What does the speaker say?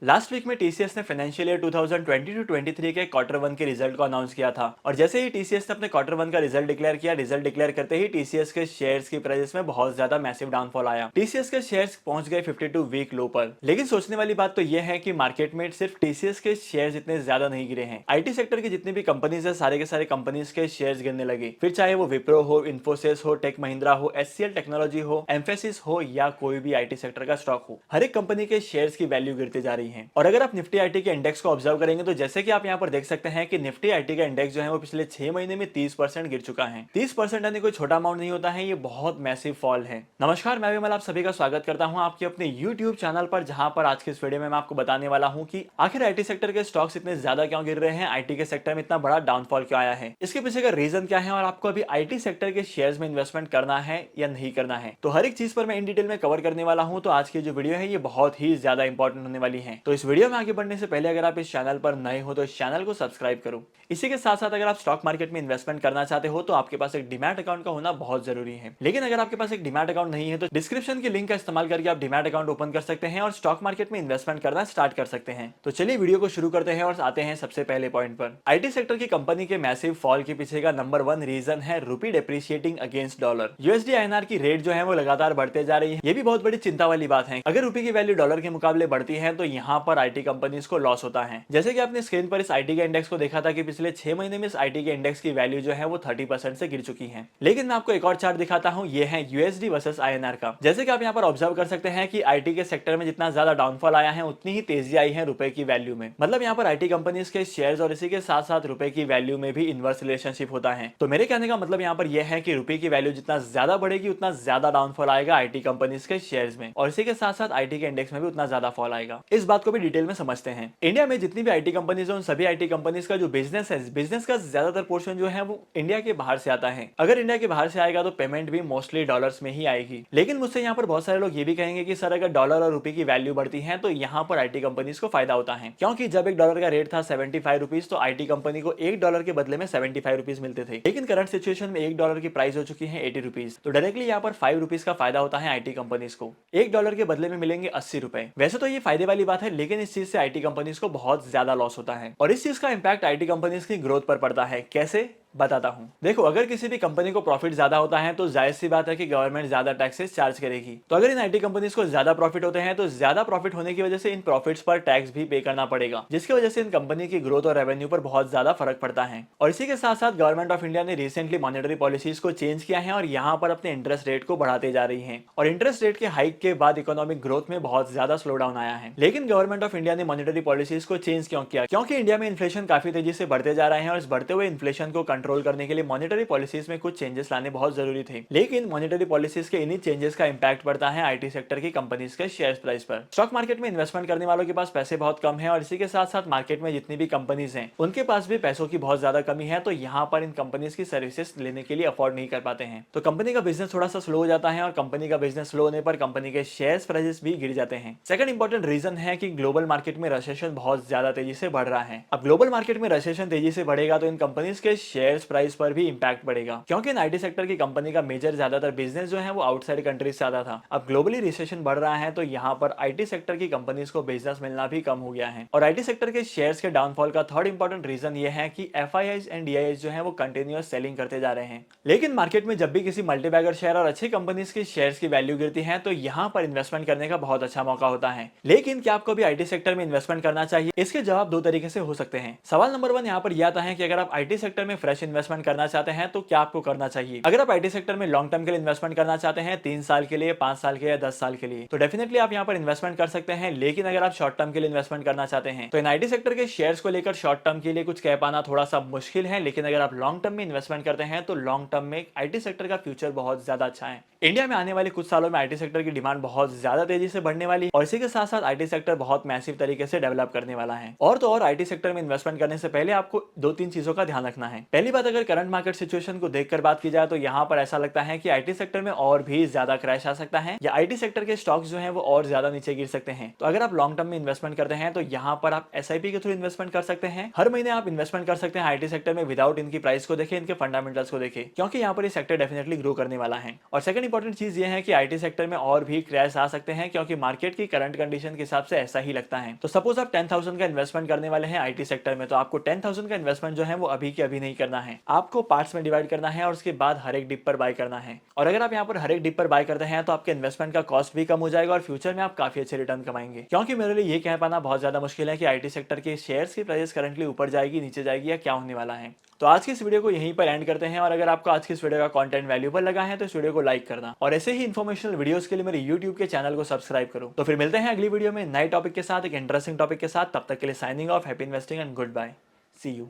Last week में TCS ने financial year 2020 to 23 के क्वार्टर वन के रिजल्ट को अनाउंस किया था और जैसे ही टीसीएस ने अपने क्वार्टर वन का रिजल्ट डिक्लेयर किया, रिजल्ट डिक्लेयर करते ही टीसीएस के शेयर्स की प्राइस में बहुत ज्यादा मैसिव डाउनफॉल आया। टीसीएस के शेयर्स पहुंच गए 52 वीक लो पर। लेकिन सोचने वाली बात तो यह है कि मार्केट में सिर्फ टीसीएस के शेयर्स इतने ज्यादा नहीं गिरे हैं। आईटी सेक्टर की जितनी भी कंपनीज है, सारे के सारे कंपनीज के शेयर्स गिरने लगे। फिर चाहे वो विप्रो हो, इन्फोसिस हो, टेक महिंद्रा हो, एचसीएल टेक्नोलॉजी हो, एम्फेसिस हो या कोई भी आईटी सेक्टर का स्टॉक हो, हर एक कंपनी के शेयर्स की वैल्यू गिरती जा रही है। और अगर आप निफ्टी आईटी के इंडेक्स को ऑब्जर्व करेंगे तो जैसे कि आप यहाँ पर देख सकते हैं कि निफ्टी आईटी का इंडेक्स जो है वो पिछले 6 महीने में 30% गिर चुका है। 30% यानी कोई छोटा अमाउंट नहीं होता है, ये बहुत मैसिव फॉल है। नमस्कार, मैं विमल आप सभी का स्वागत करता हूँ आपके अपने यूट्यूब चैनल पर, जहां पर आज के इस वीडियो में मैं आपको बताने वाला हूँ कि आखिर आईटी सेक्टर के स्टॉक्स इतने ज्यादा क्यों गिर रहे हैं, आईटी के सेक्टर में इतना बड़ा डाउनफॉल क्यों आया है, इसके पीछे का रीजन क्या है और आपको अभी आईटी सेक्टर के शेयर्स में इन्वेस्टमेंट करना है या नहीं करना है। तो हर एक चीज पर मैं इन डिटेल में कवर करने वाला हूँ। तो आज की जो वीडियो है ये बहुत ही ज्यादा इंपॉर्टेंट होने वाली है। तो इस वीडियो में आगे बढ़ने से पहले अगर आप इस चैनल पर नए हो तो इस चैनल को सब्सक्राइब करो। इसी के साथ साथ अगर आप स्टॉक मार्केट में इन्वेस्टमेंट करना चाहते हो तो आपके पास एक डीमैट अकाउंट का होना बहुत जरूरी है। लेकिन अगर आपके पास एक डीमैट अकाउंट नहीं है तो डिस्क्रिप्शन के लिंक का इस्तेमाल करके आप डीमैट अकाउंट ओपन कर सकते हैं और स्टॉक मार्केट में इन्वेस्टमेंट करना स्टार्ट कर सकते हैं। तो चलिए वीडियो को शुरू करते हैं और आते हैं सबसे पहले पॉइंट पर। आईटी सेक्टर की कंपनी के मैसिव फॉल के पीछे का नंबर 1 रीजन है रूपी depreciating against dollar. USD INR की रेट जो है वो लगातार बढ़ते जा रही है। ये भी बहुत बड़ी चिंता वाली बात है। अगर रूपी की वैल्यू डॉलर के मुकाबले बढ़ती है तो यहाँ पर आईटी कंपनीज को लॉस होता है। जैसे कि आपने स्क्रीन पर इस आईटी के इंडेक्स को देखा था कि पिछले 6 महीने में इस आईटी के इंडेक्स की वैल्यू जो है वो 30% से गिर चुकी है। लेकिन मैं आपको एक और चार्ट दिखाता हूँ, ये है यूएसडी वर्सेस आईएनआर का। जैसे कि आप यहाँ पर ऑब्जर्व कर सकते हैं कि आईटी के सेक्टर में जितना ज्यादा डाउनफॉल आया है उतनी ही तेजी आई है रुपए की वैल्यू में। मतलब यहाँ पर आईटी कंपनीज के शेयर्स और इसी के साथ साथ रुपए की वैल्यू में भी इनवर्स रिलेशनशिप होता है। तो मेरे कहने का मतलब यहाँ पर यह है कि रुपए की वैल्यू जितना ज्यादा बढ़ेगी उतना ज्यादा डाउनफॉल आएगा आईटी कंपनीज के शेयर्स में, और इसी के साथ साथ आईटी के इंडेक्स में भी उतना ज्यादा फॉल आएगा। इस बात को भी डिटेल में समझते हैं। इंडिया में जितनी भी आईटी कंपनीज है उन सभी आईटी कंपनीज का जो बिजनेस है, बिजनेस का ज्यादातर पोर्शन जो है वो इंडिया के बाहर से आता है। अगर इंडिया के बाहर से आएगा तो पेमेंट भी मोस्टली डॉलर्स में ही आएगी। लेकिन मुझसे यहाँ पर बहुत सारे लोग ये भी कहेंगे कि सर अगर डॉलर और रुपए की वैल्यू बढ़ती है तो यहाँ पर आईटी कंपनीज को फायदा होता है, क्योंकि जब एक डॉलर का रेट था 75 रुपीज तो आईटी कंपनी को $1 के बदले में 75 रुपीज मिलते थे। लेकिन करंट सिचुएशन में $1 की प्राइस हो चुकी है 80 रुपीज, तो डायरेक्टली यहाँ पर 5 रुपीज का फायदा होता है आईटी कंपनीज को। $1 के बदले में मिलेंगे 80 रुपए। वैसे तो ये फायदे वाली बात है, लेकिन इस चीज से आईटी कंपनीज को बहुत ज्यादा लॉस होता है और इस चीज का इंपैक्ट आईटी कंपनीज की ग्रोथ पर पड़ता है। कैसे बताता हूं। देखो, अगर किसी भी कंपनी को प्रॉफिट ज्यादा होता है तो जाहिर सी बात है कि गवर्नमेंट ज्यादा टैक्सेस चार्ज करेगी। तो अगर इन आईटी कंपनीज को ज्यादा प्रॉफिट होते हैं तो ज्यादा प्रॉफिट होने की वजह से इन प्रॉफिट्स पर टैक्स भी पे करना पड़ेगा, जिसकी वजह से इन कंपनी की ग्रोथ और रेवेन्यू पर बहुत ज्यादा फर्क पड़ता है। और इसी के साथ साथ गवर्नमेंट ऑफ इंडिया ने रिसेंटली मॉनेटरी पॉलिसीज को चेंज किया है और यहाँ पर अपने इंटरेस्ट रेट को बढ़ाते जा रही है। और इंटरेस्ट रेट के हाइक के बाद इकोनॉमिक ग्रोथ में बहुत ज्यादा स्लो डाउन आया है। लेकिन गवर्नमेंट ऑफ इंडिया ने मॉनेटरी पॉलिसीज को चेंज क्यों किया? क्योंकि इंडिया में इन्फ्लेशन काफी तेजी से बढ़ते जा रहे हैं और इस बढ़ते हुए इन्फ्लेशन को कंट्रोल करने के लिए मॉनेटरी पॉलिसीज में कुछ चेंजेस लाने बहुत जरूरी थे। लेकिन मॉनेटरी पॉलिसीज के इन्हीं चेंजेस का इंपैक्ट पड़ता है आईटी सेक्टर की कंपनीज के शेयर प्राइस पर। स्टॉक मार्केट में इन्वेस्टमेंट करने वालों के पास पैसे बहुत कम है और इसी के साथ साथ मार्केट में जितनी भी कंपनीज हैं उनके पास भी पैसों की बहुत ज्यादा कमी है, तो यहाँ पर इन कंपनीज की सर्विसेज लेने के लिए अफोर्ड नहीं कर पाते हैं। तो कंपनी का बिजनेस थोड़ा सा स्लो हो जाता है और कंपनी का बिजनेस स्लो होने पर कंपनी के शेयर प्राइसेस भी गिर जाते हैं। सेकंड इंपॉर्टेंट रीजन है कि ग्लोबल मार्केट में रिसेशन बहुत ज्यादा तेजी से बढ़ रहा है। अब ग्लोबल मार्केट में रिसेशन तेजी से बढ़ेगा तो इन कंपनीज के शेयर प्राइस पर भी इंपैक्ट पड़ेगा, क्योंकि इन आईटी सेक्टर की कंपनी का मेजर ज्यादातर बिजनेस जो है वो आउटसाइड कंट्रीज से आता था। अब ग्लोबली रिसेशन बढ़ रहा है तो यहाँ पर आईटी सेक्टर की कंपनीज को बिजनेस मिलना भी कम हो गया है। और आईटी सेक्टर के शेयर्स के डाउनफॉल का थर्ड इंपॉर्टेंट रीजन ये है कि एफआईआईज एंड डीआईआईज जो है वो कंटिन्यूअस सेलिंग करते जा रहे हैं। लेकिन मार्केट में जब भी किसी मल्टीबैगर शेयर और अच्छी कंपनीज की शेयर्स की वैल्यू गिरती है तो यहाँ पर इन्वेस्टमेंट करने का बहुत अच्छा मौका होता है। लेकिन क्या आपको भी आईटी सेक्टर में इन्वेस्टमेंट करना चाहिए? इसके जवाब दो तरीके से हो सकते हैं। सवाल नंबर 1 यहाँ पर यह आता है कि अगर आप आईटी सेक्टर में फ्रेश इन्वेस्टमेंट करना चाहते हैं तो क्या आपको करना चाहिए? अगर आप आईटी सेक्टर में लॉन्ग टर्म के लिए इन्वेस्टमेंट करना चाहते हैं, 3 साल के लिए, 5 साल के या 10 साल के लिए, तो डेफिनेटली आप यहाँ पर इन्वेस्टमेंट कर सकते हैं। लेकिन अगर आप शॉर्ट टर्म के लिए इन्वेस्टमेंट करना चाहते हैं तो इन आईटी सेक्टर के शेयर्स को लेकर शॉर्ट टर्म के लिए कुछ कह पाना थोड़ा सा मुश्किल है। लेकिन अगर आप लॉन्ग टर्म में इन्वेस्टमेंट करते हैं तो लॉन्ग टर्म में आईटी सेक्टर का फ्यूचर बहुत ज्यादा अच्छा है। इंडिया में आने वाले कुछ सालों में आईटी सेक्टर की डिमांड बहुत ज्यादा तेजी से बढ़ने वाली है और इसी के साथ साथ आईटी सेक्टर बहुत मैसिव तरीके से डेवलप करने वाला है। और तो और आईटी सेक्टर में इन्वेस्टमेंट करने से पहले आपको 2-3 चीजों का ध्यान रखना है। पहली बात अगर करंट मार्केट सिचुएशन को देखकर बात की जाए तो यहाँ पर ऐसा लगता है कि आईटी सेक्टर में और भी ज्यादा क्रैश आ सकता है या आईटी सेक्टर के स्टॉक्स जो हैं वो और ज्यादा नीचे गिर सकते हैं। तो अगर आप लॉन्ग टर्म में इन्वेस्टमेंट करते हैं तो यहाँ पर आप एसआईपी के थ्रू इन्वेस्टमेंट कर सकते हैं। हर महीने आप इन्वेस्टमेंट कर सकते हैं आईटी सेक्टर में विदाउट इनकी प्राइस को देखें, इनके फंडामेंटल्स को देखें, क्योंकि यहाँ पर ये सेक्टर डेफिनेटली ग्रो करने वाला है। और सेकंड इंपॉर्टेंट चीज ये है कि आईटी सेक्टर में और भी क्रैश आ सकते हैं क्योंकि मार्केट की करंट कंडीशन के हिसाब से ऐसा ही लगता है। तो सपोज आप 10,000 का इन्वेस्टमेंट करने वाले हैं आईटी सेक्टर में, तो आपको 10,000 का इन्वेस्टमेंट जो है वो अभी के अभी नहीं करना है, आपको पार्ट्स में डिवाइड करना है और उसके बाद हर एक डिप पर बाय करना है। और अगर आप यहाँ पर हर एक डिप पर बाय करते हैं तो आपके इन्वेस्टमेंट का कॉस्ट भी कम हो जाएगा और फ्यूचर में आप काफी अच्छे रिटर्न कमाएंगे। क्योंकि मेरे लिए ये कह पाना बहुत ज्यादा मुश्किल है कि आईटी सेक्टर के शेयर्स की प्राइस करंटली ऊपर जाएगी, नीचे जाएगी या क्या होने वाला है। तो आज की इस वीडियो को यहीं पर एंड करते हैं और अगर आपको आज की इस वीडियो का कंटेंट वैल्यूएबल लगा है तो इस वीडियो को लाइक करना और ऐसे ही इन्फॉर्मेशनल वीडियोस के लिए मेरे YouTube के चैनल को सब्सक्राइब करो। तो फिर मिलते हैं अगली वीडियो में नए टॉपिक के साथ, एक इंटरेस्टिंग टॉपिक के साथ। तब तक के लिए signing off, happy investing and goodbye, see you.